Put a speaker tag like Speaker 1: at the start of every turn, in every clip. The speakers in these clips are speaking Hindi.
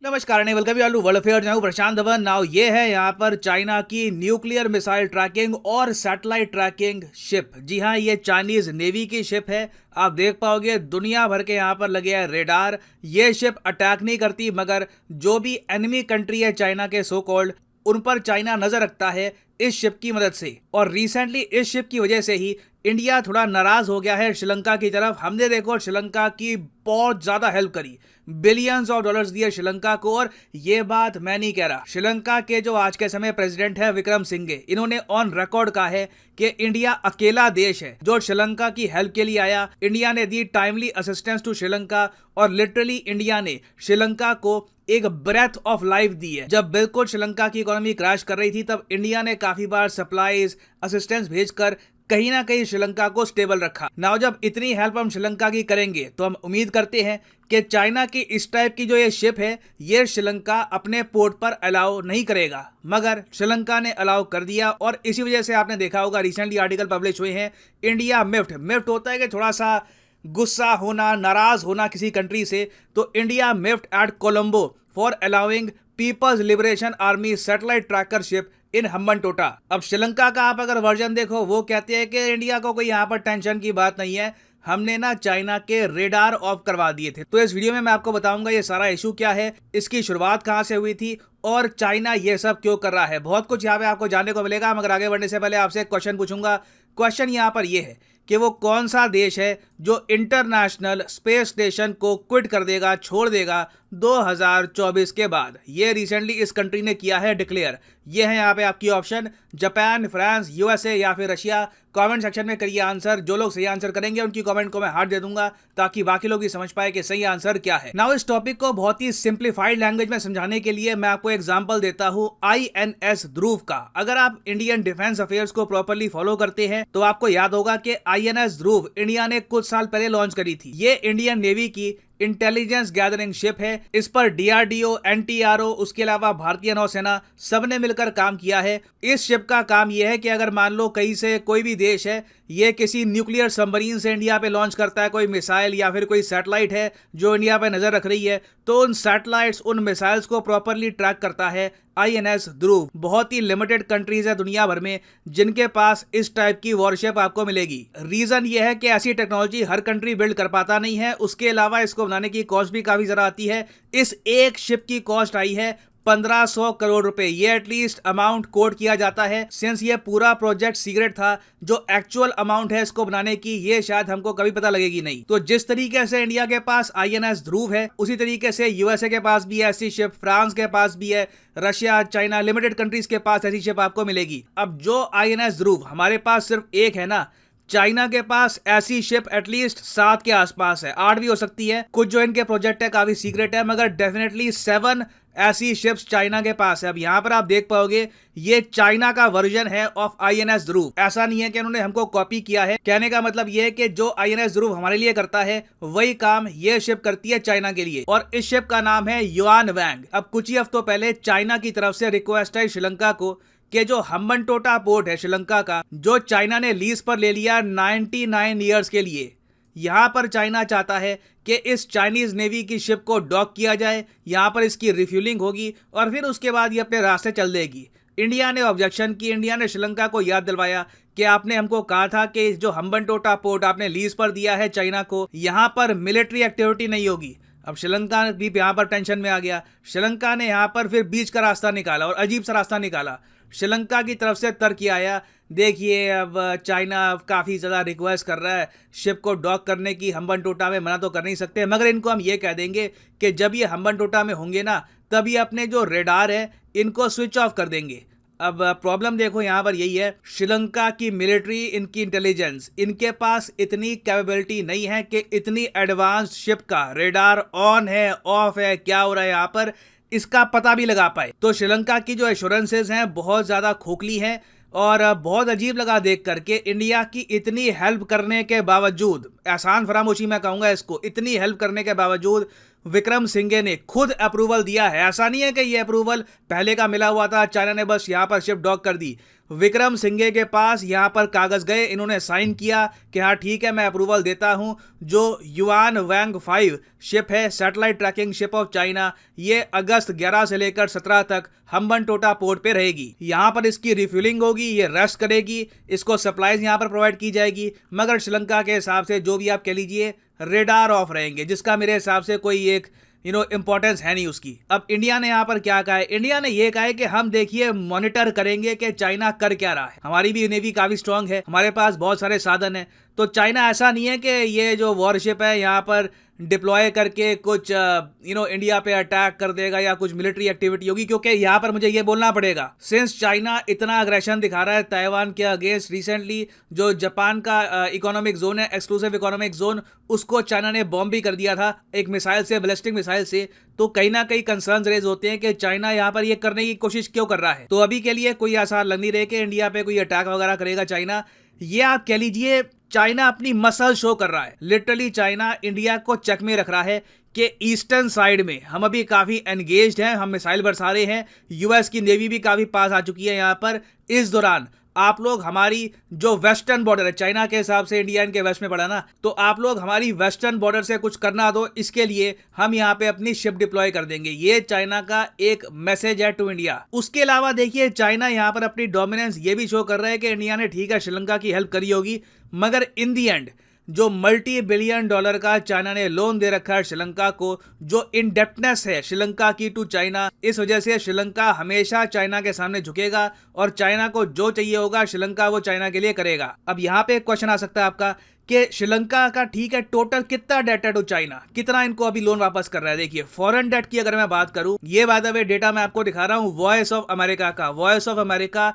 Speaker 1: नमस्कार ने वेलकम यू वर्ल्ड अफेयर जहाँ प्रशांत धवन नाउ ये है यहाँ पर चाइना की न्यूक्लियर मिसाइल ट्रैकिंग और सैटेलाइट ट्रैकिंग शिप। जी हाँ, ये चाइनीज नेवी की शिप है। आप देख पाओगे दुनिया भर के यहाँ पर लगे हैं रेडार। ये शिप अटैक नहीं करती, मगर जो भी एनिमी कंट्री है चाइना के सो कॉल्ड, उन पर चाइना नजर रखता है इस शिप की मदद से। और रिसेंटली इस शिप की वजह से ही इंडिया थोड़ा नाराज हो गया है श्रीलंका की तरफ। हमने देखो श्रीलंका की बहुत ज्यादा हेल्प करी, बिलियंस ऑफ डॉलर्स दिए श्रीलंका को। और ये बात मैं नहीं कह रहा, श्रीलंका के जो आज के समय प्रेसिडेंट है विक्रम सिंघे, इन्होंने ऑन रिकॉर्ड कहा है कि इंडिया अकेला देश है जो श्रीलंका की हेल्प के लिए आया। इंडिया ने दी टाइमली असिस्टेंस टू श्रीलंका और लिटरली इंडिया ने श्रीलंका को एक ब्रेथ ऑफ लाइफ दी है। जब बिल्कुल श्रीलंका की इकोनॉमी क्रैश कर रही थी, तब इंडिया ने काफी बार सप्लाईज असिस्टेंस भेजकर कहीं ना कहीं श्रीलंका को स्टेबल रखा। नाउ जब इतनी हेल्प हम श्रीलंका की करेंगे तो हम उम्मीद करते हैं कि चाइना की इस टाइप की जो ये शिप है ये श्रीलंका अपने पोर्ट पर अलाउ नहीं करेगा, मगर श्रीलंका ने अलाउ कर दिया। और इसी वजह से आपने देखा होगा रिसेंटली आर्टिकल पब्लिश हुए हैं, इंडिया मिफ्ट होता है कि थोड़ा सा गुस्सा होना, नाराज होना किसी कंट्री से, तो India miffed at Colombo for allowing People's Liberation Army satellite tracker ship in Hambantota. अब श्रीलंका का आप अगर वर्जन देखो, वो कहते हैं कि इंडिया को कोई यहाँ पर टेंशन की बात नहीं है, हमने ना चाइना के रेडार ऑफ करवा दिए थे। तो इस वीडियो में मैं आपको बताऊंगा ये सारा इशू क्या है, इसकी शुरुआत कहां से हुई थी और चाइना ये सब क्यों कर रहा है। बहुत कुछ यहाँ पे आपको जानने को मिलेगा, मगर आगे बढ़ने से पहले आपसे एक क्वेश्चन पूछूंगा। क्वेश्चन यहाँ पर यह है कि वो कौन सा देश है जो इंटरनेशनल स्पेस स्टेशन को क्विट कर देगा, छोड़ देगा 2024 के बाद। ये रिसेंटली इस कंट्री ने किया है डिक्लेयर। ये है यहाँ पे आपकी ऑप्शन, जापान, फ्रांस, यूएसए या फिर रशिया। कमेंट सेक्शन में करिए आंसर। जो लोग सही आंसर करेंगे उनकी कमेंट को मैं हार्ट दे दूंगा ताकि बाकी लोग भी समझ पाए कि सही आंसर क्या है। नाउ इस टॉपिक को बहुत ही सिंप्लीफाइड लैंग्वेज में समझाने के लिए मैं आपको एग्जांपल देता हूं आईएनएस ध्रुव का। अगर आप इंडियन डिफेंस अफेयर्स को प्रॉपर्ली फॉलो करते हैं तो आपको याद होगा कि आईएनएस ध्रुव इंडिया ने कुछ साल पहले लॉन्च करी थी। ये इंडियन नेवी की इंटेलिजेंस गैदरिंग शिप है। इस पर डीआरडीओ, एनटीआरओ, उसके अलावा भारतीय नौसेना सबने मिलकर काम किया है। इस शिप का काम यह है कि अगर मान लो कहीं से कोई भी देश है, ये किसी न्यूक्लियर सबमरीन से इंडिया पे लॉन्च करता है कोई मिसाइल या फिर कोई सैटेलाइट है जो इंडिया पे नजर रख रही है, तो उन सैटेलाइट्स, उन मिसाइल्स को प्रॉपरली ट्रैक करता है आईएनएस ध्रुव। बहुत ही लिमिटेड कंट्रीज है दुनिया भर में जिनके पास इस टाइप की वॉरशिप आपको मिलेगी। रीजन ये है कि ऐसी टेक्नोलॉजी हर कंट्री बिल्ड कर पाता नहीं है। उसके अलावा इसको बनाने की कॉस्ट भी काफी ज्यादा आती है। इस एक शिप की कॉस्ट आई है 1500 करोड़ रुपए। ये एटलीस्ट अमाउंट कोट किया जाता है। सिंस ये पूरा प्रोजेक्ट सीक्रेट था, जो एक्चुअल अमाउंट है इसको बनाने की ये शायद हमको कभी पता लगेगी नहीं। तो जिस तरीके से इंडिया के पास आईएनएस ध्रुव है, उसी तरीके से यूएसए के पास भी है ऐसी शिप, फ्रांस के पास भी है, रशिया, चाइना, लिमिटेड कंट्रीज के पास ऐसी शिप आपको मिलेगी। अब जो आईएनएस ध्रुव हमारे पास सिर्फ एक है ना, चाइना के पास ऐसी शिप एटलीस्ट 7 के आसपास है, 8 भी हो सकती है। कुछ जो इनके प्रोजेक्ट है काफी सीक्रेट है, मगर डेफिनेटली 7 ऐसी शिप्स चाइना के पास है। अब यहाँ पर आप देख पाओगे ये चाइना का वर्जन है ऑफ आईएनएस ध्रुव। ऐसा नहीं है कि उन्होंने हमको कॉपी किया है। कहने का मतलब ये है कि जो आईएनएस ध्रुव हमारे लिए करता है वही काम ये शिप करती है चाइना के लिए, और इस शिप का नाम है युआन वैंग। अब कुछ ही हफ्तों पहले चाइना की तरफ से रिक्वेस्ट है श्रीलंका को कि जो हम्बनटोटा पोर्ट है श्रीलंका का, जो चाइना ने लीज पर ले लिया 99 ईयर्स के लिए, यहां पर चाइना चाहता है कि इस चाइनीज नेवी की शिप को डॉक किया जाए, यहां पर इसकी रिफ्यूलिंग होगी और फिर उसके बाद ये अपने रास्ते चल देगी। इंडिया ने ऑब्जेक्शन की। इंडिया ने श्रीलंका को याद दिलवाया कि आपने हमको कहा था कि जो हम्बनटोटा पोर्ट आपने लीज पर दिया है चाइना को, यहां पर मिलिट्री एक्टिविटी नहीं होगी। अब श्रीलंका भी यहाँ पर टेंशन में आ गया। श्रीलंका ने यहाँ पर फिर बीच का रास्ता निकाला और अजीब सा रास्ता निकाला। श्रीलंका की तरफ से तर्क आया, देखिए अब चाइना काफ़ी ज़्यादा रिक्वेस्ट कर रहा है शिप को डॉक करने की, हम्बनटोटा में मना तो कर नहीं सकते, मगर इनको हम ये कह देंगे कि जब ये हम्बनटोटा में होंगे ना, तब ये अपने जो रेडार है इनको स्विच ऑफ कर देंगे। अब प्रॉब्लम देखो यहाँ पर यही है, श्रीलंका की मिलिट्री, इनकी इंटेलिजेंस, इनके पास इतनी कैपेबिलिटी नहीं है कि इतनी एडवांस्ड शिप का रेडार ऑन है, ऑफ है, क्या हो रहा है यहाँ पर, इसका पता भी लगा पाए। तो श्रीलंका की जो एश्योरेंसेज हैं बहुत ज़्यादा खोखली हैं और बहुत अजीब लगा देख करके इंडिया की इतनी हेल्प करने के बावजूद। एहसान फरामोशी मैं कहूँगा इसको, इतनी हेल्प करने के बावजूद विक्रम सिंघे ने खुद अप्रूवल दिया है। ऐसा नहीं है कि ये अप्रूवल पहले का मिला हुआ था, चाइना ने बस यहाँ पर शिप डॉक कर दी। विक्रम सिंघे के पास यहाँ पर कागज गए, इन्होंने साइन किया कि हाँ ठीक है मैं अप्रूवल देता हूँ। जो युआन वैंग 5 शिप है, satellite trekking ship of China, ये अगस्त 11 से लेकर 17 तक हम्बनटोटा पोर्ट पे रहेगी। यहाँ पर इसकी रिफ्यूलिंग होगी, ये रेस्ट करेगी, इसको सप्लाईज यहाँ पर प्रोवाइड की जाएगी। मगर श्रीलंका के हिसाब से जो भी आप कह लीजिए रेडार ऑफ रहेंगे, जिसका मेरे हिसाब से कोई एक इंपॉर्टेंस है नहीं उसकी। अब इंडिया ने यहाँ पर क्या कहा है, इंडिया ने ये कहा है कि हम देखिए मॉनिटर करेंगे कि चाइना कर क्या रहा है। हमारी भी नेवी काफी स्ट्रांग है, हमारे पास बहुत सारे साधन है, तो चाइना ऐसा नहीं है कि ये जो वॉरशिप है यहाँ पर डिप्लॉय करके कुछ इंडिया पे अटैक कर देगा या कुछ मिलिट्री एक्टिविटी होगी। क्योंकि यहाँ पर मुझे ये बोलना पड़ेगा, सिंस चाइना इतना अग्रेशन दिखा रहा है ताइवान के अगेंस्ट, रिसेंटली जो जापान का इकोनॉमिक जोन है, एक्सक्लूसिव इकोनॉमिक जोन, उसको चाइना ने बॉम्ब भी कर दिया था एक मिसाइल से, बैलिस्टिक मिसाइल से। तो कहीं ना कहीं कंसर्न्स रेज होते हैं कि चाइना यहाँ पर ये करने की कोशिश क्यों कर रहा है। तो अभी के लिए कोई आसार लग नहीं रहे कि इंडिया पे कोई अटैक वगैरह करेगा चाइना। ये आप कह लीजिए चाइना अपनी मसल शो कर रहा है। लिटरली चाइना इंडिया को चेक में रख रहा है कि ईस्टर्न साइड में हम अभी काफी एंगेज्ड हैं, हम मिसाइल बरसा रहे हैं, यूएस की नेवी भी काफी पास आ चुकी है यहाँ पर। इस दौरान आप लोग हमारी जो वेस्टर्न बॉर्डर है, चाइना के हिसाब से इंडिया इनके वेस्ट में पड़ा ना, तो आप लोग हमारी वेस्टर्न बॉर्डर से कुछ करना दो, इसके लिए हम यहाँ पे अपनी शिप डिप्लॉय कर देंगे। ये चाइना का एक मैसेज है टू इंडिया। उसके अलावा देखिए चाइना यहाँ पर अपनी डोमिनेंस ये भी शो कर रहा है कि इंडिया ने ठीक है श्रीलंका की हेल्प करी होगी, मगर इन दी एंड जो मल्टी बिलियन डॉलर का चाइना ने लोन दे रखा है श्रीलंका को, जो इनडेप्टनेस है श्रीलंका की टू चाइना, इस वजह से श्रीलंका हमेशा चाइना के सामने झुकेगा और चाइना को जो चाहिए होगा श्रीलंका वो चाइना के लिए करेगा। अब यहाँ पे एक क्वेश्चन आ सकता है आपका कि श्रीलंका का ठीक है टोटल कितना डेट है टू चाइना, कितना इनको अभी लोन वापस कर रहा है। देखिए फॉरेन डेट की अगर मैं बात करूं, ये बाय द वे डेटा मैं आपको दिखा रहा हूं वॉइस ऑफ अमेरिका का। Voice of America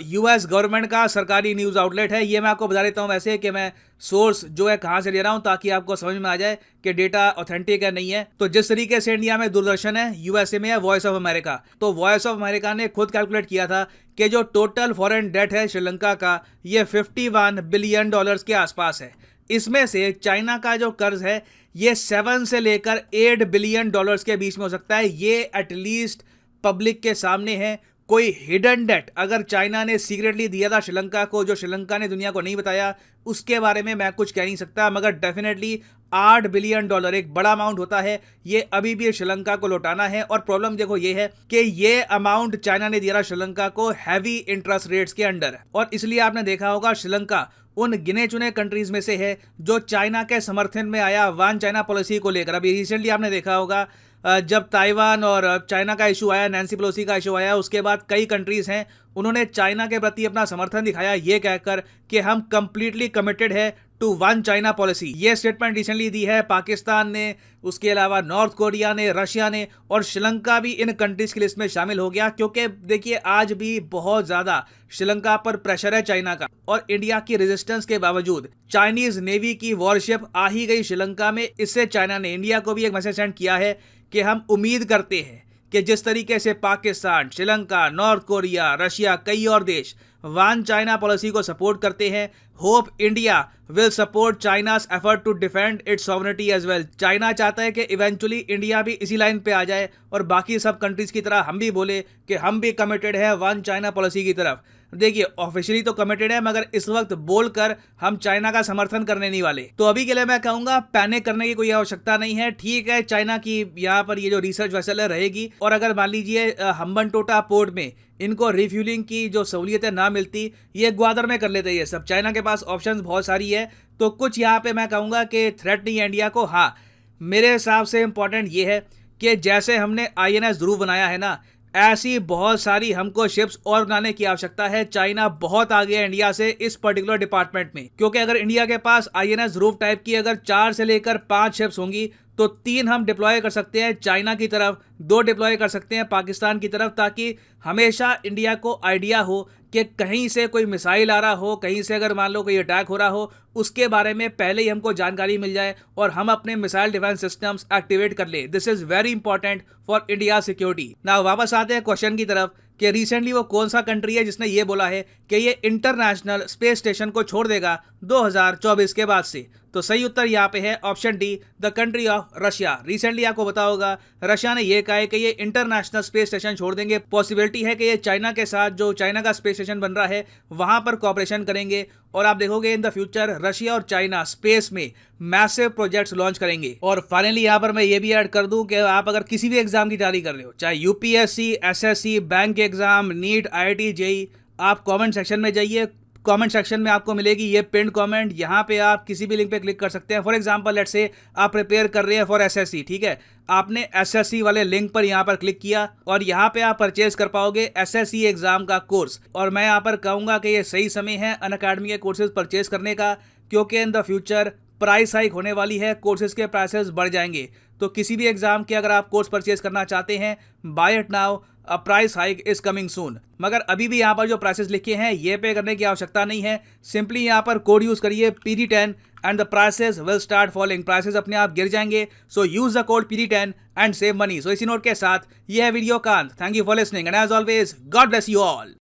Speaker 1: US government का सरकारी न्यूज आउटलेट है। ये मैं आपको बता देता हूँ वैसे कि मैं सोर्स जो है कहाँ से ले रहा हूँ, ताकि आपको समझ में आ जाए कि डेटा ऑथेंटिक है नहीं है। तो जिस तरीके से इंडिया में दूरदर्शन है, यूएसए में है वॉइस ऑफ अमेरिका, तो वॉइस ऑफ अमेरिका ने खुद कैलकुलेट किया था कि जो टोटल फॉरेन डेट है श्रीलंका का, ये 51 बिलियन डॉलर्स के आसपास है। इसमें से चाइना का जो कर्ज है ये 7 से लेकर 8 बिलियन डॉलर्स के बीच में हो सकता है। ये एटलीस्ट पब्लिक के सामने है। कोई हिडन डेट अगर चाइना ने सीक्रेटली दिया था श्रीलंका को, जो श्रीलंका ने दुनिया को नहीं बताया, उसके बारे में मैं कुछ कह नहीं सकता, मगर डेफिनेटली 8 बिलियन डॉलर एक बड़ा अमाउंट होता है। ये अभी भी श्रीलंका को लौटाना है। और प्रॉब्लम देखो ये है कि ये अमाउंट चाइना ने दिया श्रीलंका को हैवी इंटरेस्ट रेट्स के अंडर, और इसलिए आपने देखा होगा श्रीलंका उन गिने चुने कंट्रीज में से है जो चाइना के समर्थन में आया वन चाइना पॉलिसी को लेकर। अभी रिसेंटली आपने देखा होगा जब ताइवान और चाइना का इशू आया, नैन्सी पेलोसी का इशू आया, उसके बाद कई कंट्रीज हैं उन्होंने चाइना के प्रति अपना समर्थन दिखाया, ये कहकर कि हम कंप्लीटली कमिटेड है टू वन चाइना पॉलिसी। ये स्टेटमेंट रिसेंटली दी है पाकिस्तान ने, उसके अलावा नॉर्थ कोरिया ने, रशिया ने, और श्रीलंका भी इन कंट्रीज की लिस्ट में शामिल हो गया। क्योंकि देखिए आज भी बहुत ज्यादा श्रीलंका पर प्रेशर है चाइना का, और इंडिया की रेजिस्टेंस के बावजूद चाइनीज नेवी की वॉरशिप आ ही गई श्रीलंका में। इससे चाइना ने इंडिया को भी एक मैसेज सेंड किया है कि हम उम्मीद करते हैं कि जिस तरीके से Pakistan, Sri Lanka, North Korea, Russia, कई और देश वन चाइना पॉलिसी को सपोर्ट करते हैं, hope India will support China's effort to defend its sovereignty as well. China चाहता है कि इवेंचुअली इंडिया भी इसी लाइन पे आ जाए और बाकी सब कंट्रीज की तरह हम भी बोले कि हम भी कमिटेड है वन चाइना पॉलिसी की तरफ। देखिए ऑफिशियली तो कमिटेड है, मगर इस वक्त बोलकर हम चाइना का समर्थन करने नहीं वाले। तो अभी के लिए मैं कहूंगा पैनिक करने की कोई आवश्यकता नहीं है। ठीक है चाइना की यहाँ पर ये जो रिसर्च वेसल रहेगी, और अगर मान लीजिए हम्बनटोटा पोर्ट में इनको रिफ्यूलिंग की जो सहूलियतें ना मिलती, ये ग्वादर में कर लेते ये सब। चाइना के पास ऑप्शंस बहुत सारी है, तो कुछ यहाँ पे मैं कहूँगा कि थ्रेट नहीं है इंडिया को। हाँ मेरे हिसाब से इंपॉर्टेंट ये है कि जैसे हमने INS ध्रुव बनाया है ना, ऐसी बहुत सारी हमको शिप्स और बनाने की आवश्यकता है। चाइना बहुत आगे है इंडिया से इस पर्टिकुलर डिपार्टमेंट में, क्योंकि अगर इंडिया के पास INS ध्रुव टाइप की अगर 4 से लेकर 5 शिप्स होंगी, तो 3 हम डिप्लॉय कर सकते हैं चाइना की तरफ, 2 डिप्लॉय कर सकते हैं पाकिस्तान की तरफ, ताकि हमेशा इंडिया को आइडिया हो कि कहीं से कोई मिसाइल आ रहा हो, कहीं से अगर मान लो कोई अटैक हो रहा हो, उसके बारे में पहले ही हमको जानकारी मिल जाए और हम अपने मिसाइल डिफेंस सिस्टम्स एक्टिवेट कर ले। This is very important for India security. ना वापस आते हैं क्वेश्चन की तरफ कि रिसेंटली वो कौन सा कंट्री है जिसने ये बोला है कि ये इंटरनेशनल स्पेस स्टेशन को छोड़ देगा 2024 के बाद से। तो सही उत्तर यहाँ पे है option D, the country of Russia. Recently आपको पता होगा रशिया ने ये कहा है कि ये इंटरनेशनल स्पेस स्टेशन छोड़ देंगे। पॉसिबिलिटी है कि ये चाइना के साथ, जो चाइना का स्पेस स्टेशन बन रहा है, वहां पर कॉपरेशन करेंगे और आप देखोगे इन द फ्यूचर रशिया और चाइना स्पेस में मैसिव प्रोजेक्ट्स लॉन्च करेंगे। और फाइनली यहाँ पर मैं ये भी ऐड कर दूं कि आप अगर किसी भी एग्जाम की तैयारी कर रहे हो, चाहे UPSC, SSC, bank exam, NEET, IIT, JEE, आप कमेंट सेक्शन में जाइए। कमेंट सेक्शन में आपको मिलेगी ये पिन कमेंट, यहाँ पे आप किसी भी लिंक पे क्लिक कर सकते हैं। फॉर एग्जांपल लेट्स से आप प्रिपेयर कर रहे हैं फॉर एसएससी, ठीक है, आपने एसएससी वाले लिंक पर यहाँ पर क्लिक किया और यहाँ पे आप परचेज कर पाओगे एसएससी एग्जाम का कोर्स। और मैं यहाँ पर कहूँगा कि ये सही समय है अनअकैडमी के कोर्सेज परचेज करने का, क्योंकि in the future price hike होने वाली है, कोर्सेज के प्राइसेस बढ़ जाएंगे। तो किसी भी एग्जाम के अगर आप कोर्स परचेज करना चाहते हैं, buy it now, a price hike is coming soon. मगर अभी भी यहाँ पर जो प्राइसेस लिखे हैं ये पे करने की आवश्यकता नहीं है। सिंपली यहाँ पर कोड यूज करिए PD10 and the prices will start falling. Prices अपने आप गिर जाएंगे। So use the code PD10 and save money. So इसी नोट के साथ ये है वीडियो का अंत। Thank you for listening and as always god bless you all.